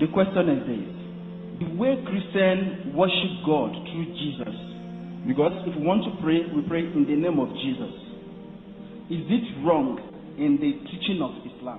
The question is this: the way Christians worship God through Jesus, because if we want to pray, we pray in the name of Jesus. Is it wrong in the teaching of Islam?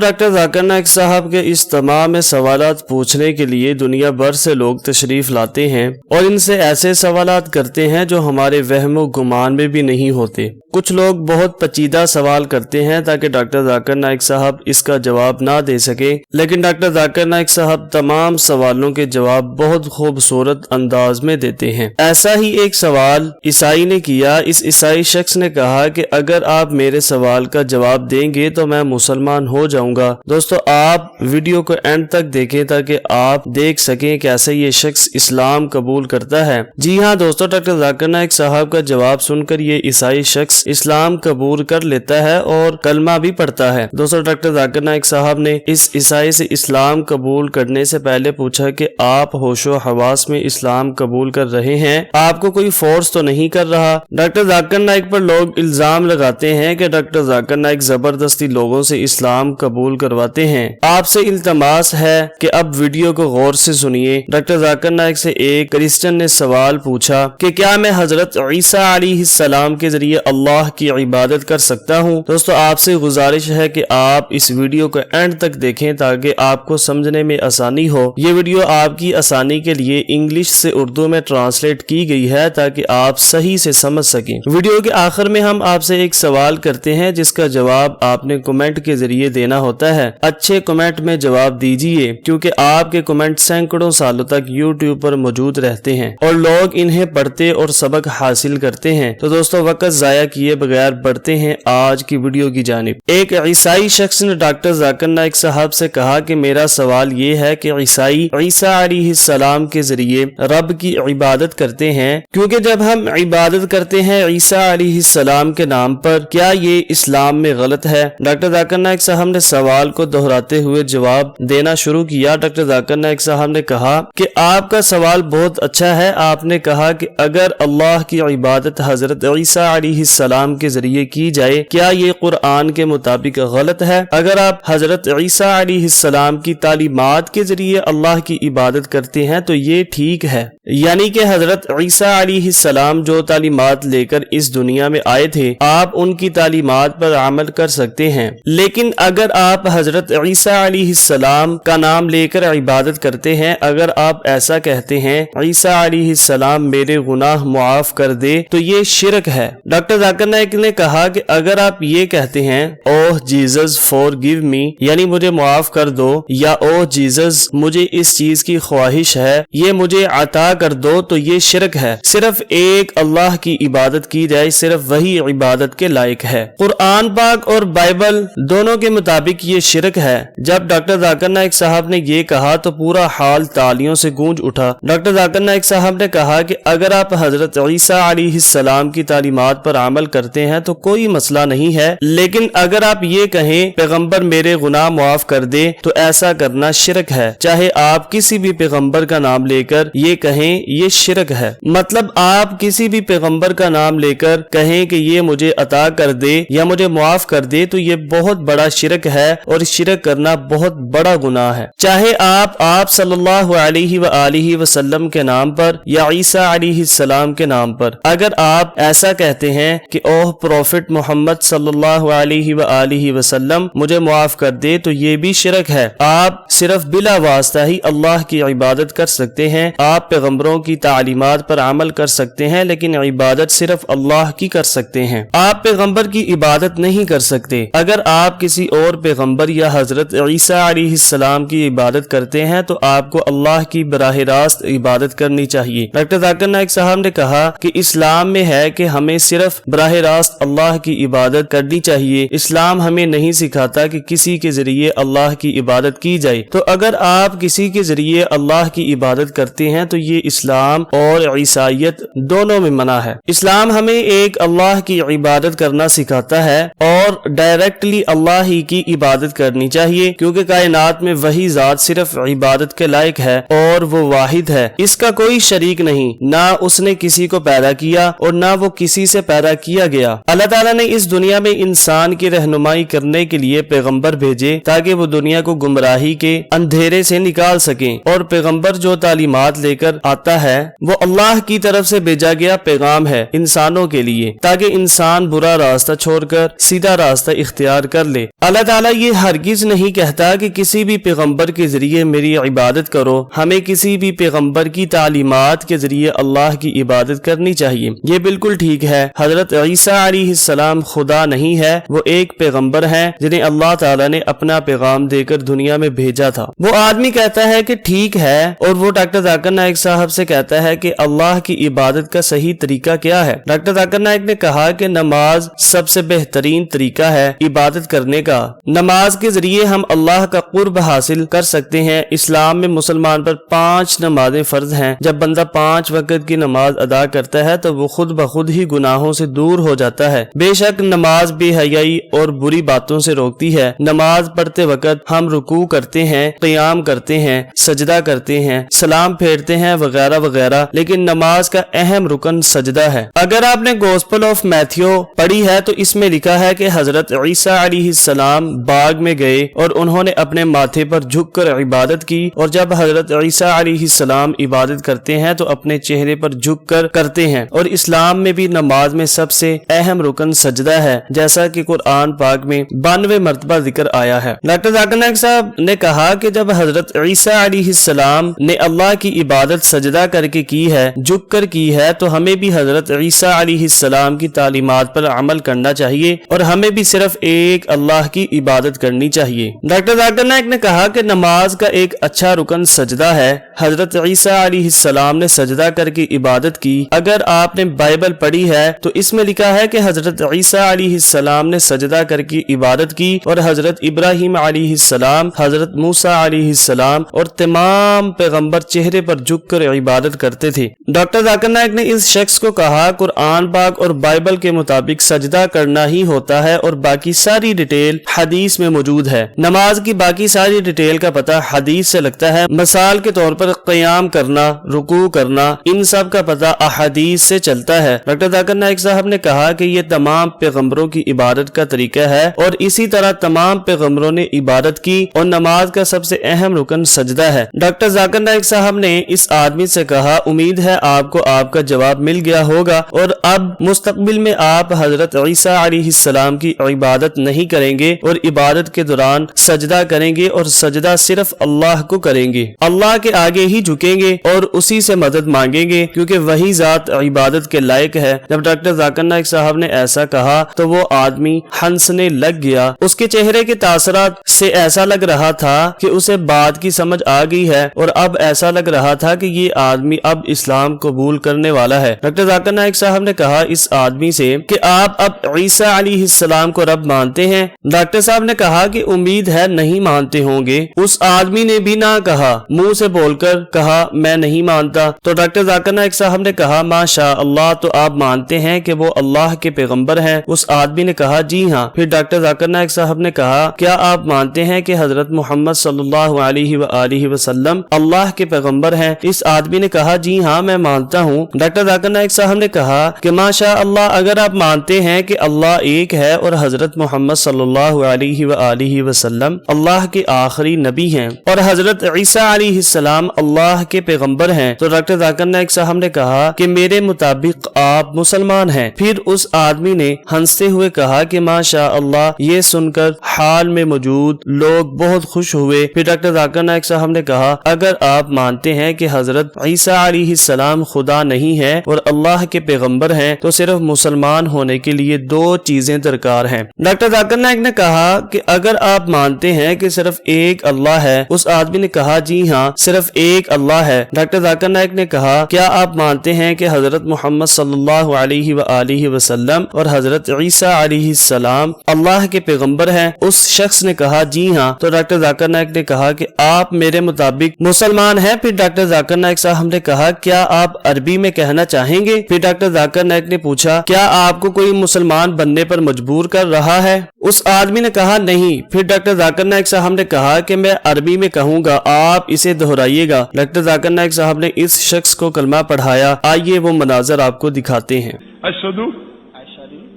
Doctor Zakir Naik صاحب کے اس تمام سوالات پوچھنے کے لیے دنیا بھر سے لوگ تشریف لاتے ہیں اور ان سے ایسے سوالات کرتے ہیں جو ہمارے وہم و گمان میں بھی نہیں ہوتے۔ کچھ لوگ بہت پیچیدہ سوال کرتے ہیں تاکہ ڈاکٹر ذاکر نائک صاحب اس کا جواب نہ دے سکے، لیکن ڈاکٹر ذاکر نائک صاحب تمام سوالوں کے جواب بہت خوبصورت انداز میں دیتے ہیں۔ ایسا ہی ایک سوال عیسائی نے کیا۔ اس عیسائی شخص نے کہا کہ اگر آپ میرے سوال کا جواب دیں گے تو میں مسلمان ہو جاؤں گا۔ دوستو، آپ ویڈیو کو اینڈ تک دیکھیں تاکہ آپ دیکھ سکیں کیسے یہ شخص اسلام قبول کرتا ہے۔ جی ہاں دوستو، ڈاکٹر ذاکر نائک صاحب کا جواب سن کر یہ عیسائی شخص اسلام قبول کر لیتا ہے اور کلمہ بھی پڑھتا ہے۔ دوستو، ڈاکٹر ذاکر نائک صاحب نے اس عیسائی سے اسلام قبول کرنے سے پہلے پوچھا کہ آپ ہوش و حواس میں اسلام قبول کر رہے ہیں، آپ کو کوئی فورس تو نہیں کر رہا؟ ڈاکٹر ذاکر نائک پر لوگ الزام لگاتے ہیں کہ ڈاکٹر ذاکر نائک زبردستی لوگوں سے اسلام قبول کرواتے ہیں۔ آپ سے التماس ہے کہ اب ویڈیو کو غور سے سنیے۔ ڈاکٹر ذاکر نائک سے ایک کرسچن نے سوال پوچھا کہ کیا میں حضرت عیسیٰ علیہ السلام کے ذریعے اللہ کی عبادت کر سکتا ہوں؟ دوستو، آپ سے گزارش ہے کہ آپ اس ویڈیو کو اینڈ تک دیکھیں تاکہ آپ کو سمجھنے میں آسانی ہو۔ یہ ویڈیو آپ کی آسانی کے لیے انگلش سے اردو میں ٹرانسلیٹ کی گئی ہے تاکہ آپ صحیح سے سمجھ سکیں۔ ویڈیو کے آخر میں ہم آپ سے ایک سوال کرتے ہیں جس کا جواب آپ نے کمنٹ کے ذریعے دینا ہوتا ہے۔ اچھے کمنٹ میں جواب دیجئے کیونکہ آپ کے کمنٹ سینکڑوں سالوں تک یوٹیوب پر موجود رہتے ہیں اور لوگ انہیں پڑھتے اور سبق حاصل کرتے ہیں۔ تو دوستو، وقت ضائع کیے بغیر بڑھتے ہیں آج کی ویڈیو کی جانب۔ ایک عیسائی شخص نے ڈاکٹر ذاکر نائک صاحب سے کہا کہ میرا سوال یہ ہے کہ عیسائی عیسیٰ علیہ السلام کے ذریعے رب کی عبادت کرتے ہیں، کیونکہ جب ہم عبادت کرتے ہیں عیسیٰ علیہ السلام کے نام پر، کیا یہ اسلام میں غلط ہے؟ ڈاکٹر ذاکر نائک صاحب نے سوال کو دہراتے ہوئے جواب دینا شروع کیا۔ ڈاکٹر ذاکر نائک صاحب نے کہا کہ آپ کا سوال بہت اچھا ہے۔ آپ نے کہا کہ اگر اللہ کی عبادت حضرت عیسیٰ علیہ السلام کے ذریعے کی جائے، کیا یہ قرآن کے مطابق غلط ہے؟ اگر آپ حضرت عیسیٰ علیہ السلام کی تعلیمات کے ذریعے اللہ کی عبادت کرتے ہیں تو یہ ٹھیک ہے، یعنی کہ حضرت عیسیٰ علیہ السلام جو تعلیمات لے کر اس دنیا میں آئے تھے، آپ ان کی تعلیمات پر عمل کر سکتے ہیں۔ لیکن اگر آپ حضرت عیسیٰ علیہ السلام کا نام لے کر عبادت کرتے ہیں، اگر آپ ایسا کہتے ہیں عیسیٰ علیہ السلام میرے گناہ معاف کر دے، تو یہ شرک ہے۔ ڈاکٹر ذاکر نائک نے کہا کہ اگر آپ یہ کہتے ہیں اوہ جیزس فورگیو می، یعنی مجھے معاف کر دو، یا اوہ جیزس مجھے اس چیز کی خواہش ہے، یہ مجھے عطا کر دو، تو یہ شرک ہے۔ صرف ایک اللہ کی عبادت کی جائے، صرف وہی عبادت کے لائق ہے۔ قرآن پاک اور بائبل دونوں کے مطابق یہ شرک ہے۔ جب ڈاکٹر ذاکر نائک صاحب نے یہ کہا تو پورا حال تالیوں سے گونج اٹھا۔ ڈاکٹر ذاکر نائک صاحب نے کہا کہ اگر آپ حضرت عیسیٰ علیہ السلام کی تعلیمات پر عمل کرتے ہیں تو کوئی مسئلہ نہیں ہے، لیکن اگر آپ یہ کہیں پیغمبر میرے گناہ معاف کر دے تو ایسا کرنا شرک ہے۔ چاہے آپ کسی بھی پیغمبر کا نام لے کر یہ کہیں، یہ شرک ہے۔ مطلب آپ کسی بھی پیغمبر کا نام لے کر کہیں کہ یہ مجھے عطا کر دے یا مجھے معاف کر دے، تو یہ بہت بڑا شرک ہے اور شرک کرنا بہت بڑا گناہ ہے۔ چاہے آپ صلی اللہ علیہ وآلہ وسلم کے نام پر یا عیسیٰ علیہ السلام کے نام پر، اگر آپ ایسا کہتے ہیں کہ اوہ پروفٹ محمد صلی اللہ علیہ وآلہ وسلم مجھے معاف کر دے، تو یہ بھی شرک ہے۔ آپ صرف بلا واسطہ ہی اللہ کی عبادت کر سکتے ہیں۔ آپ پیغمبروں کی تعلیمات پر عمل کر سکتے ہیں، لیکن عبادت صرف اللہ کی کر سکتے ہیں۔ آپ پیغمبر کی عبادت نہیں کر سکتے۔ اگر آپ کسی اور پیغمبر یا حضرت عیسیٰ علیہ السلام کی عبادت کرتے ہیں تو آپ کو اللہ کی براہ راست عبادت کرنی چاہیے۔ ڈاکٹر ذاکر نائک صاحب نے کہا کہ اسلام میں ہے کہ ہمیں صرف براہ راست اللہ کی عبادت کرنی چاہیے۔ اسلام ہمیں نہیں سکھاتا کہ کسی کے ذریعے اللہ کی عبادت کی جائے۔ تو اگر آپ کسی کے ذریعے اللہ کی عبادت کرتے ہیں تو یہ اسلام اور عیسائیت دونوں میں منع ہے۔ اسلام ہمیں ایک اللہ کی عبادت کرنا سکھاتا ہے اور ڈائریکٹلی اللہ ہی کی عبادت کرنی چاہیے، کیونکہ کائنات میں وہی ذات صرف عبادت کے لائق ہے اور وہ واحد ہے، اس کا کوئی شریک نہیں، نہ اس نے کسی کو پیدا کیا اور نہ وہ کسی سے پیدا کیا گیا۔ اللہ تعالیٰ نے اس دنیا میں انسان کی رہنمائی کرنے کے لیے پیغمبر بھیجے تاکہ وہ دنیا کو گمراہی کے اندھیرے سے نکال سکیں، اور پیغمبر جو تعلیمات لے کر آتا ہے وہ اللہ کی طرف سے بھیجا گیا پیغام ہے انسانوں کے لیے، تاکہ انسان برا راستہ چھوڑ کر سیدھا راستہ اختیار کر لے۔ اللہ تعالیٰ یہ ہرگز نہیں کہتا کہ کسی بھی پیغمبر کے ذریعے میری عبادت کرو، ہمیں کسی بھی پیغمبر کی تعلیمات کے ذریعے اللہ کی عبادت کرنی چاہیے۔ یہ بالکل ٹھیک ہے، حضرت عیسیٰ علیہ السلام خدا نہیں ہے، وہ ایک پیغمبر ہیں جنہیں اللہ تعالیٰ نے اپنا پیغام دے کر دنیا میں بھیجا تھا۔ وہ آدمی کہتا ہے کہ ٹھیک ہے، اور وہ ڈاکٹر ذاکر نائک صاحب سے کہتا ہے کہ اللہ کی عبادت کا صحیح طریقہ کیا ہے؟ ڈاکٹر ذاکر نائک نے کہا کہ نماز سب سے بہترین طریقہ ہے عبادت کرنے کا۔ نماز کے ذریعے ہم اللہ کا قرب حاصل کر سکتے ہیں۔ اسلام میں مسلمان پر 5 نمازیں فرض ہیں۔ جب بندہ 5 وقت کی نماز ادا کرتا ہے تو وہ خود بخود ہی گناہوں سے دور ہو جاتا ہے۔ بے شک نماز بے حیائی اور بری باتوں سے روکتی ہے۔ نماز پڑھتے وقت ہم رکوع کرتے ہیں، قیام کرتے ہیں، سجدہ کرتے ہیں، سلام پھیرتے ہیں وغیرہ وغیرہ، لیکن نماز کا اہم رکن سجدہ ہے۔ اگر آپ نے گوسپل آف میتھیو پڑھی ہے تو اس میں لکھا ہے کہ حضرت عیسیٰ علیہ السلام باغ میں گئے اور انہوں نے اپنے ماتھے پر جھک کر عبادت کی، اور جب حضرت عیسیٰ علیہ السلام عبادت کرتے ہیں تو اپنے چہرے پر جھک کر کرتے ہیں۔ اور اسلام میں بھی نماز میں سب سے اہم رکن سجدہ ہے، جیسا کہ قرآن پاک میں 92 مرتبہ ذکر آیا ہے۔ ڈاکٹر ذاکر نائک صاحب نے کہا کہ جب حضرت عیسیٰ علیہ السلام نے اللہ کی عبادت سجدہ کر کے کی ہے، جھک کر کی ہے، تو ہمیں بھی حضرت عیسیٰ علیہ السلام کی تعلیمات پر عمل کرنا چاہیے، اور ہمیں بھی صرف ایک اللہ کی عبادت کرنی چاہیے۔ ڈاکٹر ذاکر نائک نے کہا کہ نماز کا ایک اچھا رکن سجدہ ہے۔ حضرت عیسیٰ علیہ السلام نے سجدہ کر کے عبادت کی۔ اگر آپ نے بائبل پڑھی ہے تو اس میں لکھا ہے کہ حضرت عیسیٰ علیہ السلام نے سجدہ کر کے عبادت کی، اور حضرت ابراہیم علیہ السلام، حضرت موسیٰ علیہ السلام اور تمام پیغمبر چہرے پر جھک کر عبادت کرتے تھے۔ ڈاکٹر ذاکر نائک نے اس شخص کو کہا قرآن پاک اور بائبل کے مطابق سجدہ کرنا ہی ہوتا ہے، اور باقی ساری ڈیٹیل حدیث میں موجود ہے۔ نماز کی باقی ساری ڈیٹیل کا پتہ حدیث سے لگتا ہے۔ مثال کے طور پر قیام کرنا، رکوع کرنا، ان سب کا پتہ احادیث سے چلتا ہے۔ ڈاکٹر ذاکر نائک صاحب نے کہا کہ یہ تمام پیغمبروں کی عبادت کا طریقہ ہے، اور اسی طرح تمام پیغمبروں نے عبادت کی، اور نماز کا سب سے اہم رکن سجدہ ہے۔ ڈاکٹر ذاکر نائک صاحب نے اس آدمی سے کہا امید ہے آپ کو آپ کا جواب مل گیا ہوگا، اور اب مستقبل میں آپ حضرت عیسیٰ علیہ السلام کی عبادت نہیں کریں گے، اور عبادت کے دوران سجدہ کریں گے، اور سجدہ صرف اللہ کو کریں گے، اللہ کے آگے ہی جھکیں گے اور اسی سے مدد مانگیں گے، کیونکہ وہی ذات عبادت کے لائق ہے۔ جب ڈاکٹر ذاکر نائک صاحب نے ایسا کہا تو وہ آدمی ہنسنے لگ گیا۔ اس کے چہرے کے تاثرات سے ایسا لگ رہا تھا کہ اسے بات کی سمجھ آ گئی ہے، اور اب ایسا لگ رہا تھا کہ یہ آدمی اب اسلام قبول کرنے والا ہے۔ ڈاکٹر ذاکر نائک صاحب نے کہا اس آدمی سے کہ آپ اب عیسیٰ علیہ السلام کو رب مانتے ہیں؟ ڈاکٹر صاحب نے کہا کہ امید ہے نہیں مانتے ہوں گے۔ اس آدمی نے بھی نہ کہا، منہ سے بول کر کہا میں نہیں مانتا۔ تو ڈاکٹر ذاکر نائک صاحب نے کہا ماشاء اللہ، تو آپ مانتے ہیں کہ وہ اللہ کے پیغمبر ہیں؟ اس آدمی نے کہا جی ہاں۔ پھر ڈاکٹر ذاکر نائک صاحب نے کہا کیا آپ مانتے ہیں کہ حضرت محمد صلی اللہ علیہ وآلہ وسلم اللہ کے پیغمبر ہیں؟ اس آدمی نے کہا جی ہاں میں مانتا ہوں۔ ڈاکٹر ذاکر نائک صاحب نے کہا کہ ماشاء اللہ، اگر آپ مانتے ہیں کہ اللہ ایک ہے اور حضرت محمد صلی اللہ علیہ وآلہ وسلم اللہ کے آخری نبی ہیں اور حضرت عیسیٰ علیہ السلام اللہ کے پیغمبر ہیں، تو ڈاکٹر ذاکر نائک صاحب نے کہا کہ میرے مطابق آپ مسلمان ہیں۔ پھر اس آدمی نے ہنستے ہوئے کہا کہ ماشاء اللہ۔ یہ سن کر حال میں موجود لوگ بہت خوش ہوئے۔ پھر ڈاکٹر ذاکر نائک صاحب نے کہا اگر آپ مانتے ہیں کہ حضرت عیسیٰ علیہ السلام خدا نہیں ہے اور اللہ کے پیغمبر ہیں تو صرف مسلمان ہونے کے لیے 2 چیزیں درکار ہیں۔ ڈاکٹر ذاکر نائک نے کہا کہ اگر آپ مانتے ہیں کہ صرف ایک اللہ ہے؟ اس آدمی نے کہا جی ہاں صرف ایک اللہ ہے۔ ڈاکٹر ذاکر نائک نے کہا کیا آپ مانتے ہیں کہ حضرت محمد صلی اللہ علیہ وآلہ وسلم اور حضرت عیسیٰ علیہ السلام اللہ کے پیغمبر ہیں؟ اس شخص نے کہا جی ہاں۔ تو ڈاکٹر ذاکر نائک نے کہا کہ آپ میرے مطابق مسلمان ہیں۔ پھر ڈاکٹر ذاکر نائک صاحب نے کہا کیا آپ عربی میں کہنا چاہیں گے؟ پھر ڈاکٹر ذاکر نائک نے پوچھا کیا آپ کو کوئی مسلمان بننے پر مجبور کر رہا ہے؟ اس آدمی آدمی نے کہا نہیں. پھر ڈاکٹر ذاکر نائک صاحب نے کہا کہ میں عربی میں کہوں گا, آپ اسے دہرائیے گا. ڈاکٹر ذاکر نائک صاحب نے اس شخص کو کلمہ پڑھایا. آئیے وہ مناظر آپ کو دکھاتے ہیں. اشہدو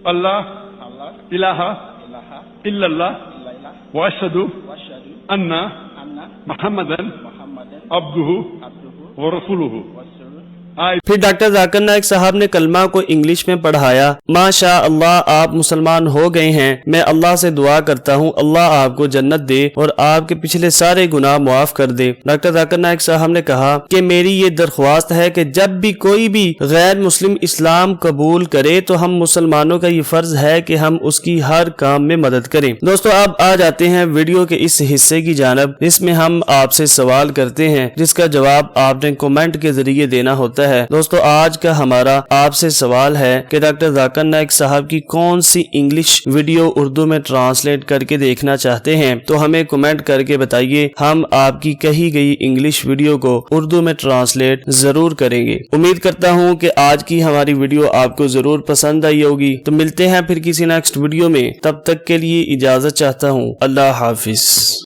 اللہ الہ الا اللہ واشہدو ان محمدن عبدہ ورسولہ. پھر ڈاکٹر ذاکر نائک صاحب نے کلمہ کو انگلش میں پڑھایا. ماشاء اللہ آپ مسلمان ہو گئے ہیں. میں اللہ سے دعا کرتا ہوں اللہ آپ کو جنت دے اور آپ کے پچھلے سارے گناہ معاف کر دے. ڈاکٹر ذاکر نائک صاحب نے کہا کہ میری یہ درخواست ہے کہ جب بھی کوئی بھی غیر مسلم اسلام قبول کرے تو ہم مسلمانوں کا یہ فرض ہے کہ ہم اس کی ہر کام میں مدد کریں. دوستو اب آ جاتے ہیں ویڈیو کے اس حصے کی جانب جس میں ہم آپ سے سوال کرتے ہیں جس کا جواب آپ نے کمنٹ کے ذریعے دینا ہوتا ہے. دوستو آج کا ہمارا آپ سے سوال ہے کہ ڈاکٹر ذاکر نائک صاحب کی کون سی انگلش ویڈیو اردو میں ٹرانسلیٹ کر کے دیکھنا چاہتے ہیں تو ہمیں کمنٹ کر کے بتائیے. ہم آپ کی کہی گئی انگلش ویڈیو کو اردو میں ٹرانسلیٹ ضرور کریں گے. امید کرتا ہوں کہ آج کی ہماری ویڈیو آپ کو ضرور پسند آئی ہوگی. تو ملتے ہیں پھر کسی نیکسٹ ویڈیو میں. تب تک کے لیے اجازت چاہتا ہوں. اللہ حافظ.